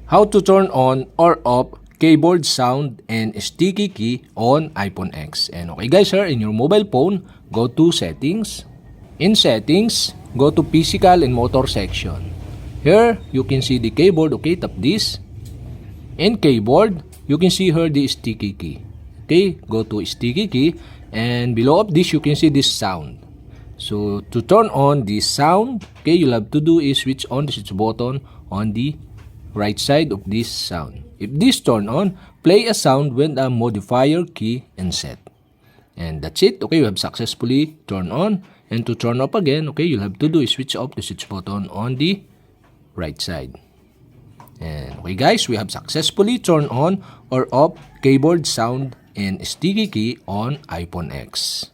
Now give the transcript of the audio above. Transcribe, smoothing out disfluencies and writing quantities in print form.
How to turn on or off keyboard sound and sticky key on iPhone X. And okay guys, here in your mobile phone, go to settings. In settings, go to physical and motor section. Here, you can see the keyboard. Okay, tap this. In keyboard, you can see here the sticky key. Okay, go to sticky key. And below of this, you can see this sound. So, to turn on this sound, okay, you'll have to do is switch on the switch button on the right side of this sound. If this turn on, play a sound when a modifier key and set. And that's it. Okay, you have successfully turned on. And to turn off again, okay, you'll have to do is switch off the switch button on the right side. And okay guys, we have successfully turned on or off keyboard sound and sticky key on iPhone X.